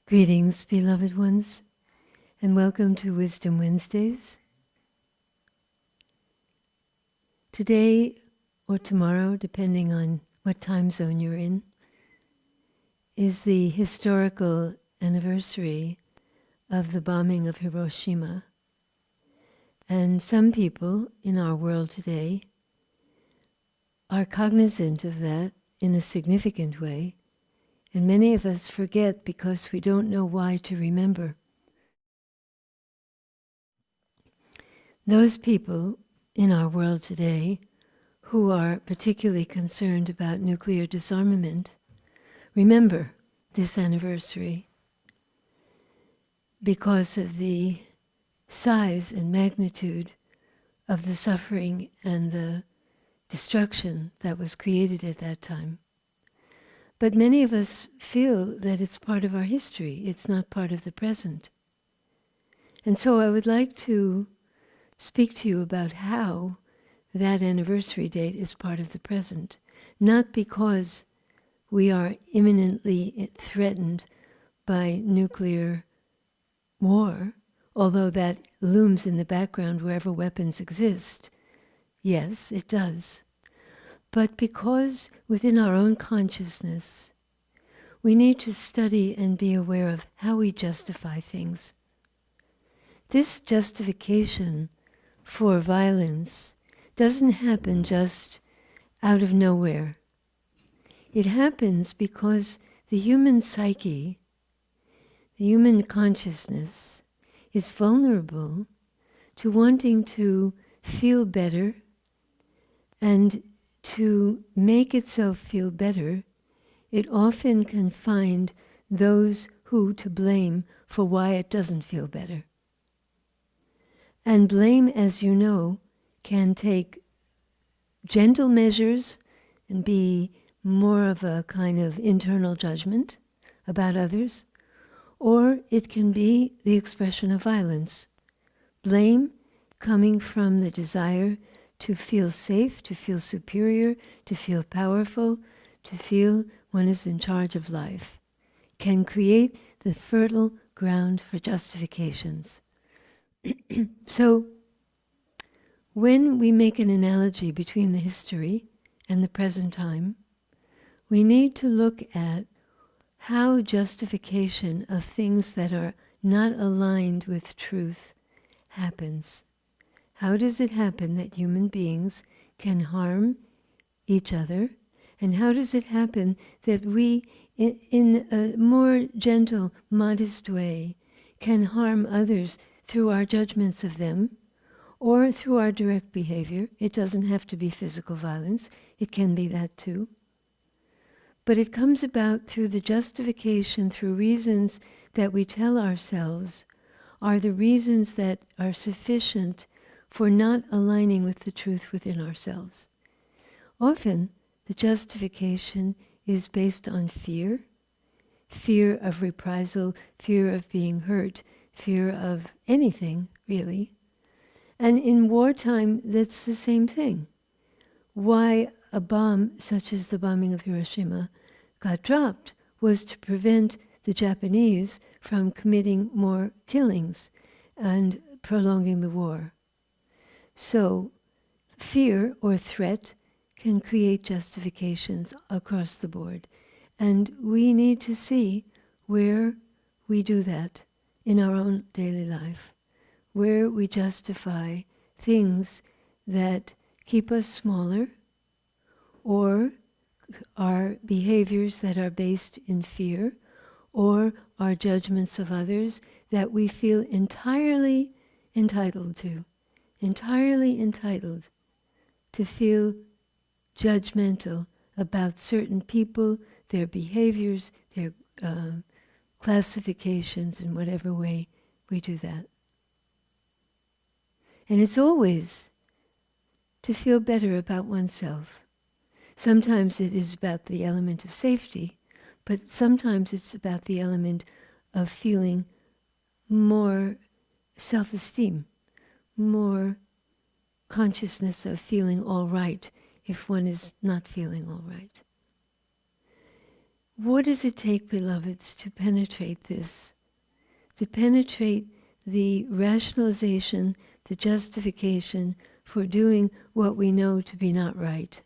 Greetings, beloved ones, and welcome to Wisdom Wednesdays. Today or tomorrow, depending on what time zone you're in, is the historical anniversary of the bombing of Hiroshima. And some people in our world today are cognizant of that in a significant way, and many of us forget because we don't know why to remember. Those people in our world today who are particularly concerned about nuclear disarmament remember this anniversary because of the size and magnitude of the suffering and the destruction that was created at that time. But many of us feel that it's part of our history. It's not part of the present. And so I would like to speak to you about how that anniversary date is part of the present, not because we are imminently threatened by nuclear war, although that looms in the background wherever weapons exist. Yes, it does. But because within our own consciousness, we need to study and be aware of how we justify things. This justification for violence doesn't happen just out of nowhere. It happens because the human psyche, the human consciousness, is vulnerable to wanting to feel better, and to make itself feel better, it often can find those who to blame for why it doesn't feel better. And blame, as you know, can take gentle measures and be more of a kind of internal judgment about others, or it can be the expression of violence. Blame coming from the desire to feel safe, to feel superior, to feel powerful, to feel one is in charge of life, can create the fertile ground for justifications. So, when we make an analogy between the history and the present time, we need to look at how justification of things that are not aligned with truth happens. How does it happen that human beings can harm each other? And how does it happen that we, in a more gentle, modest way, can harm others through our judgments of them or through our direct behavior? It doesn't have to be physical violence. It can be that too. But it comes about through the justification, through reasons that we tell ourselves are the reasons that are sufficient for not aligning with the truth within ourselves. Often, the justification is based on fear of reprisal, fear of being hurt, fear of anything, really. And in wartime, that's the same thing. Why a bomb, such as the bombing of Hiroshima, got dropped was to prevent the Japanese from committing more killings and prolonging the war. So, fear or threat can create justifications across the board. And we need to see where we do that in our own daily life, where we justify things that keep us smaller, or our behaviors that are based in fear, or our judgments of others that we feel entirely entitled to feel judgmental about certain people, their behaviors, their classifications, in whatever way we do that. And it's always to feel better about oneself. Sometimes it is about the element of safety, but sometimes it's about the element of feeling more self-esteem, more consciousness of feeling all right if one is not feeling all right. What does it take, beloveds, to penetrate this? To penetrate the rationalization, the justification for doing what we know to be not right.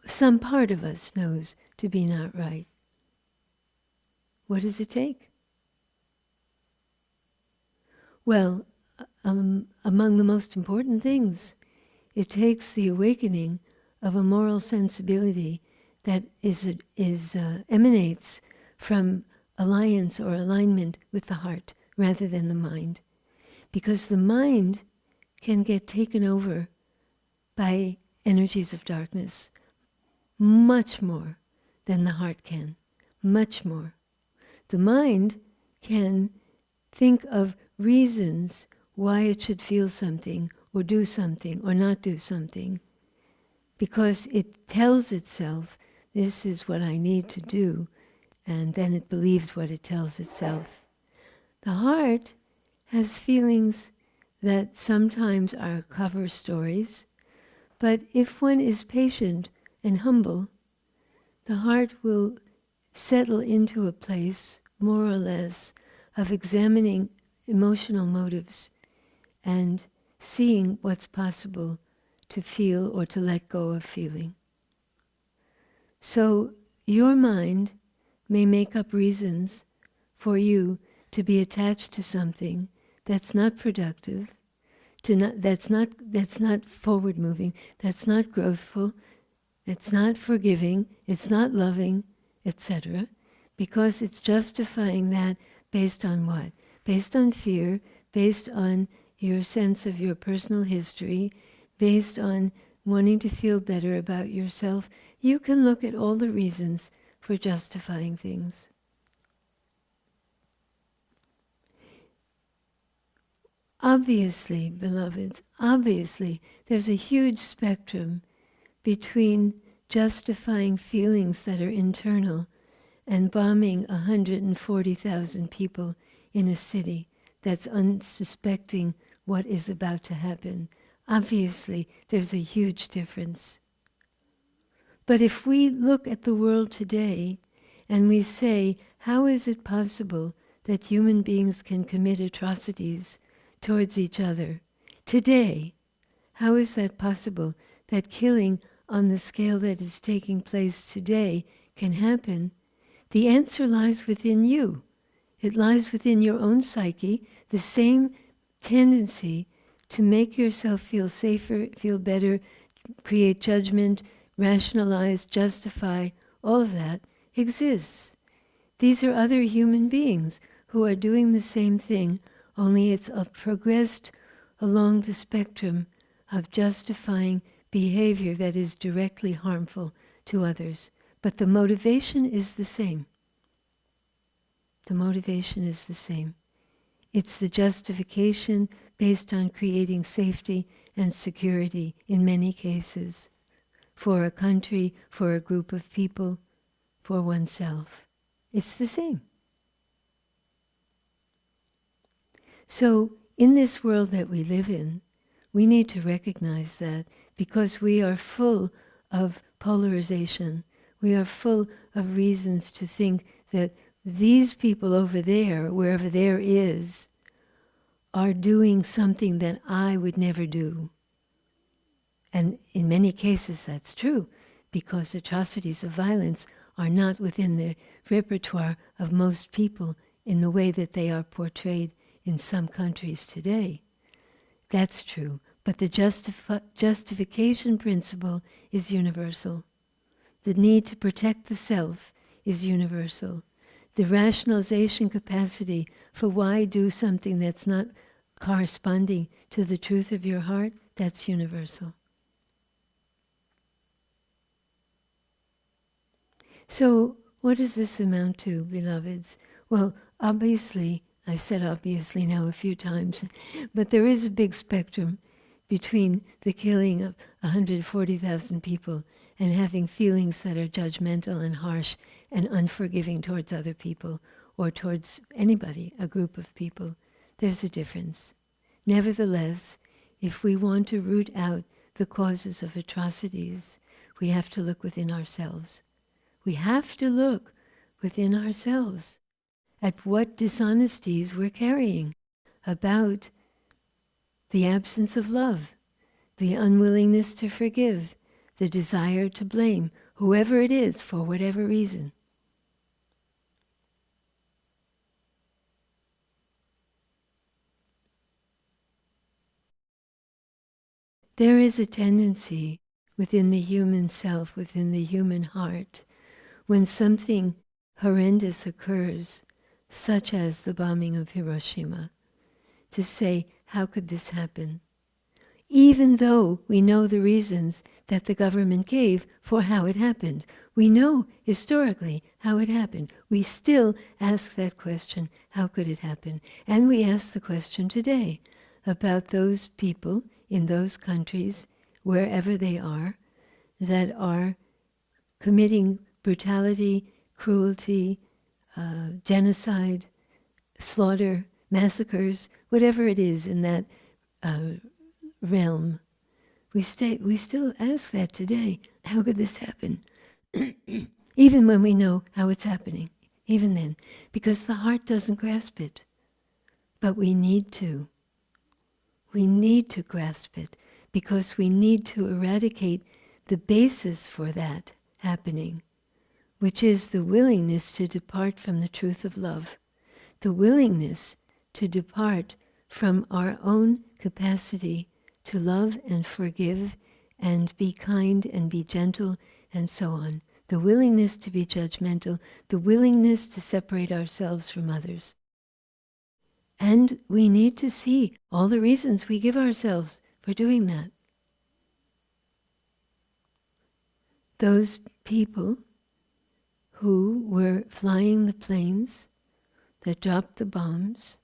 Some part of us knows to be not right. What does it take? Well, among the most important things, it takes the awakening of a moral sensibility that emanates from alliance or alignment with the heart rather than the mind. Because the mind can get taken over by energies of darkness much more than the heart can, much more. The mind can think of reasons why it should feel something or do something or not do something, because it tells itself, this is what I need to do, and then it believes what it tells itself. The heart has feelings that sometimes are cover stories, but if one is patient and humble, the heart will settle into a place, more or less, of examining emotional motives and seeing what's possible to feel or to let go of feeling. So your mind may make up reasons for you to be attached to something that's not productive, that's not forward moving, that's not growthful, it's not forgiving, it's not loving, etc., because it's justifying that based on what? Based on fear, based on your sense of your personal history, based on wanting to feel better about yourself. You can look at all the reasons for justifying things. Obviously, beloveds, obviously, there's a huge spectrum between justifying feelings that are internal and bombing 140,000 people in a city that's unsuspecting what is about to happen. Obviously, there's a huge difference. But if we look at the world today and we say, how is it possible that human beings can commit atrocities towards each other today? How is that possible that killing on the scale that is taking place today can happen? The answer lies within you. It lies within your own psyche, the same tendency to make yourself feel safer, feel better, create judgment, rationalize, justify, all of that exists. These are other human beings who are doing the same thing, only it's progressed along the spectrum of justifying behavior that is directly harmful to others. But the motivation is the same. The motivation is the same. It's the justification based on creating safety and security in many cases, for a country, for a group of people, for oneself. It's the same. So in this world that we live in, we need to recognize that, because we are full of polarization. We are full of reasons to think that these people over there, wherever there is, are doing something that I would never do. And in many cases that's true, because atrocities of violence are not within the repertoire of most people in the way that they are portrayed in some countries today. That's true. But the justification principle is universal. The need to protect the self is universal. The rationalization capacity for why do something that's not corresponding to the truth of your heart, that's universal. So what does this amount to, beloveds? Well, obviously, I said obviously now a few times, but there is a big spectrum between the killing of 140,000 people and having feelings that are judgmental and harsh and unforgiving towards other people or towards anybody, a group of people. There's a difference. Nevertheless, if we want to root out the causes of atrocities, we have to look within ourselves. We have to look within ourselves at what dishonesties we're carrying about the absence of love, the unwillingness to forgive, the desire to blame whoever it is for whatever reason. There is a tendency within the human self, within the human heart, when something horrendous occurs, such as the bombing of Hiroshima, to say, how could this happen? Even though we know the reasons that the government gave for how it happened. We know historically how it happened. We still ask that question, how could it happen? And we ask the question today about those people in those countries, wherever they are, that are committing brutality, cruelty, genocide, slaughter, massacres, whatever it is in that realm. We still ask that today. How could this happen? Even when we know how it's happening, even then, because the heart doesn't grasp it. But we need to. We need to grasp it because we need to eradicate the basis for that happening, which is the willingness to depart from the truth of love, the willingness to depart from our own capacity to love and forgive and be kind and be gentle and so on, the willingness to be judgmental, the willingness to separate ourselves from others. And we need to see all the reasons we give ourselves for doing that. Those people who were flying the planes that dropped the bombs,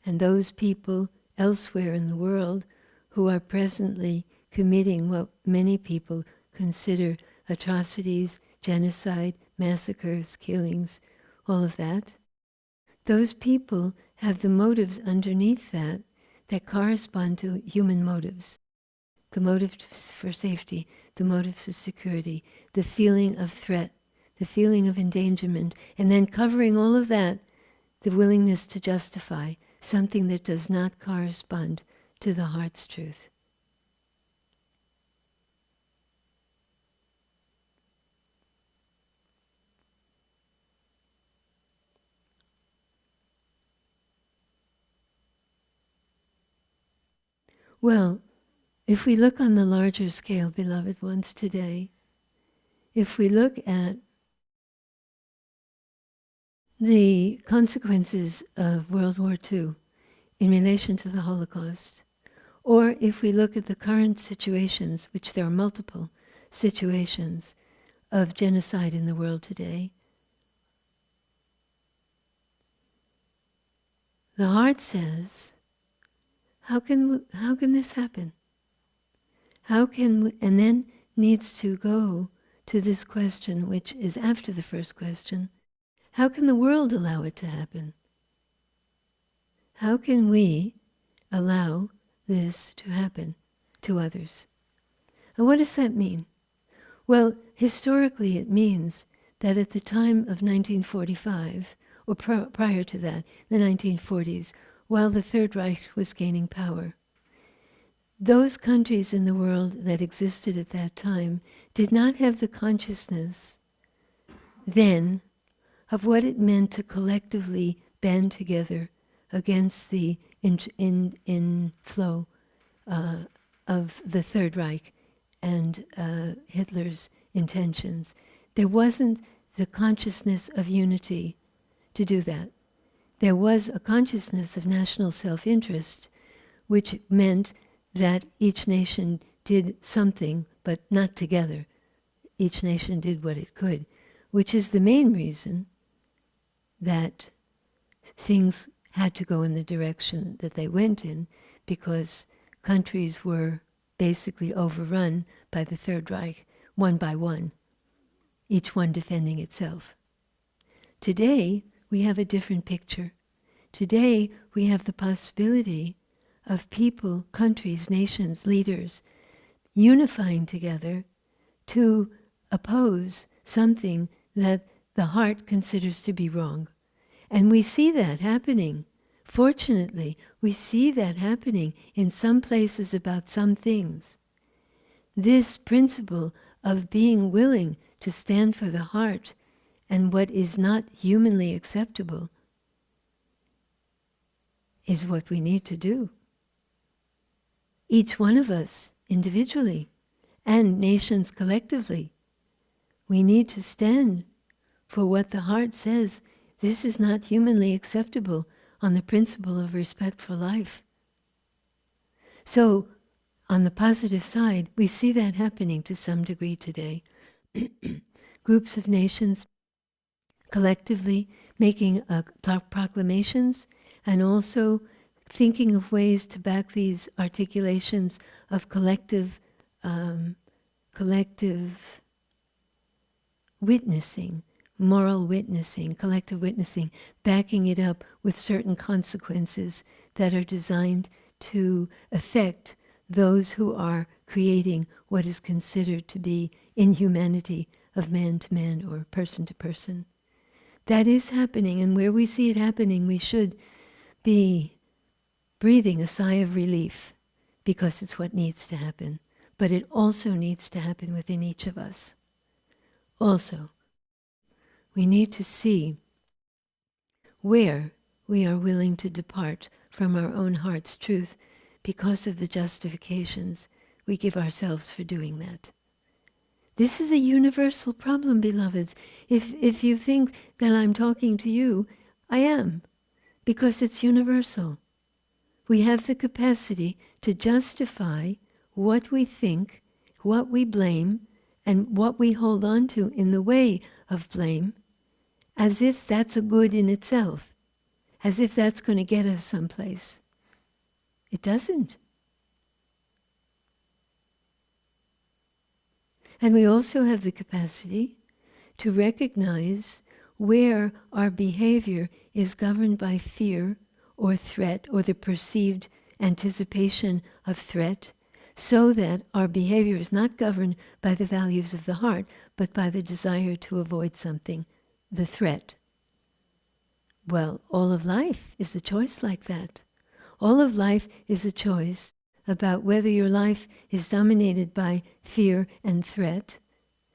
and those people elsewhere in the world who are presently committing what many people consider atrocities, genocide, massacres, killings, all of that. Those people have the motives underneath that correspond to human motives. The motives for safety, the motives for security, the feeling of threat, the feeling of endangerment, and then covering all of that, the willingness to justify something that does not correspond to the heart's truth. Well, if we look on the larger scale, beloved ones, today, if we look at the consequences of World War II in relation to the Holocaust, or if we look at the current situations, which there are multiple situations of genocide in the world today, the heart says, how can this happen? How can we, and then needs to go to this question, which is after the first question, how can the world allow it to happen? How can we allow this to happen to others? And what does that mean? Well, historically it means that at the time of 1945, or prior to that, the 1940s, while the Third Reich was gaining power, those countries in the world that existed at that time did not have the consciousness then of what it meant to collectively band together against the inflow of the Third Reich and Hitler's intentions. There wasn't the consciousness of unity to do that. There was a consciousness of national self-interest, which meant that each nation did something, but not together. Each nation did what it could, which is the main reason that things had to go in the direction that they went in, because countries were basically overrun by the Third Reich, one by one, each one defending itself. Today, we have a different picture. Today, we have the possibility of people, countries, nations, leaders, unifying together to oppose something that the heart considers to be wrong. And we see that happening. Fortunately, we see that happening in some places about some things. This principle of being willing to stand for the heart and what is not humanly acceptable is what we need to do. Each one of us individually and nations collectively, we need to stand for what the heart says. This is not humanly acceptable on the principle of respect for life. So, on the positive side, we see that happening to some degree today. Groups of nations collectively making proclamations and also thinking of ways to back these articulations of collective witnessing, moral witnessing, collective witnessing, backing it up with certain consequences that are designed to affect those who are creating what is considered to be inhumanity of man to man or person to person. That is happening, and where we see it happening, we should be breathing a sigh of relief, because it's what needs to happen. But it also needs to happen within each of us. Also, we need to see where we are willing to depart from our own heart's truth because of the justifications we give ourselves for doing that. This is a universal problem, beloveds. If you think that I'm talking to you, I am, because it's universal. We have the capacity to justify what we think, what we blame, and what we hold on to in the way of blame, as if that's a good in itself, as if that's going to get us someplace. It doesn't. And we also have the capacity to recognize where our behavior is governed by fear or threat or the perceived anticipation of threat, so that our behavior is not governed by the values of the heart, but by the desire to avoid something, the threat. Well, all of life is a choice like that. All of life is a choice about whether your life is dominated by fear and threat,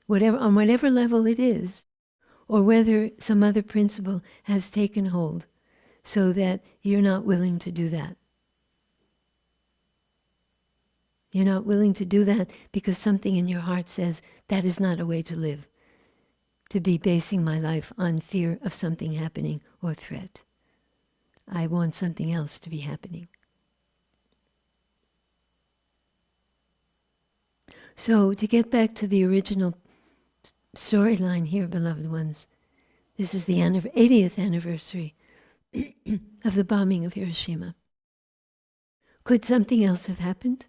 on whatever level it is, or whether some other principle has taken hold so that you're not willing to do that. You're not willing to do that because something in your heart says that is not a way to live, to be basing my life on fear of something happening or threat. I want something else to be happening. So, to get back to the original storyline here, beloved ones, this is the 80th anniversary of the bombing of Hiroshima. Could something else have happened?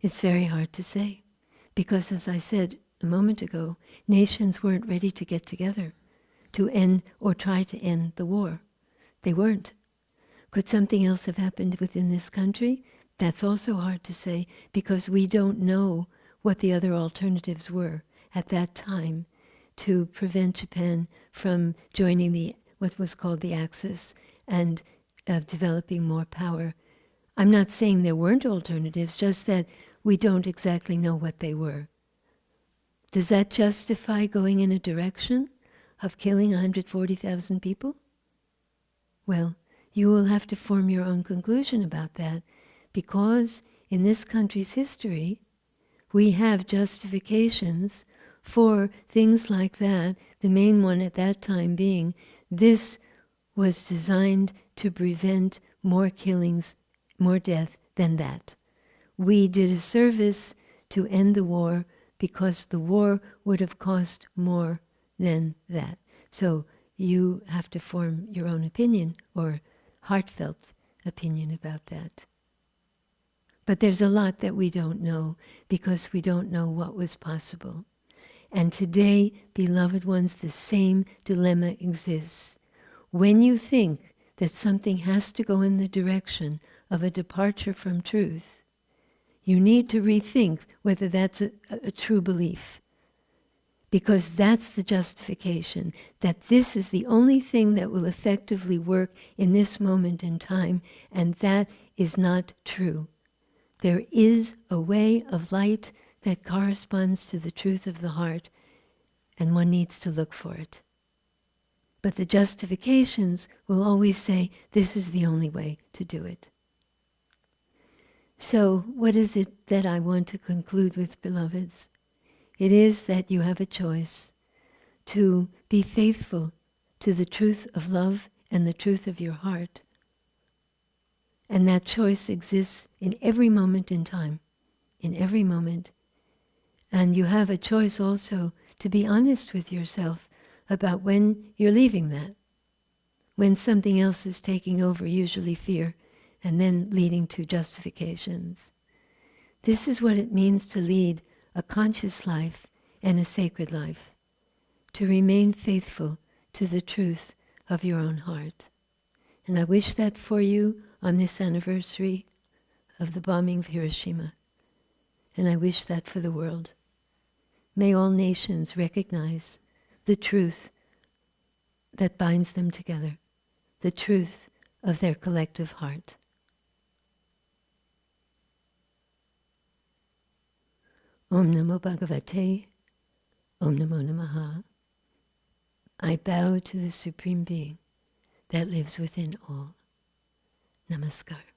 It's very hard to say, because as I said a moment ago, nations weren't ready to get together to end or try to end the war. They weren't. Could something else have happened within this country? That's also hard to say, because we don't know what the other alternatives were at that time to prevent Japan from joining what was called the Axis and developing more power. I'm not saying there weren't alternatives, just that we don't exactly know what they were. Does that justify going in a direction of killing 140,000 people? Well, you will have to form your own conclusion about that, because in this country's history, we have justifications for things like that, the main one at that time being this was designed to prevent more killings, more death than that. We did a service to end the war because the war would have cost more than that. So you have to form your own opinion or heartfelt opinion about that. But there's a lot that we don't know because we don't know what was possible. And today, beloved ones, the same dilemma exists. When you think that something has to go in the direction of a departure from truth, you need to rethink whether that's a true belief. because that's the justification, that this is the only thing that will effectively work in this moment in time, and that is not true. There is a way of light that corresponds to the truth of the heart, and one needs to look for it. But the justifications will always say, this is the only way to do it. So, what is it that I want to conclude with, beloveds? It is that you have a choice to be faithful to the truth of love and the truth of your heart. And that choice exists in every moment in time, in every moment. And you have a choice also to be honest with yourself about when you're leaving that, when something else is taking over, usually fear, and then leading to justifications. This is what it means to lead a conscious life and a sacred life, to remain faithful to the truth of your own heart. And I wish that for you on this anniversary of the bombing of Hiroshima. And I wish that for the world. May all nations recognize the truth that binds them together, the truth of their collective heart. Om Namo Bhagavate, Om Namo Namaha. I bow to the Supreme Being that lives within all. Namaskar.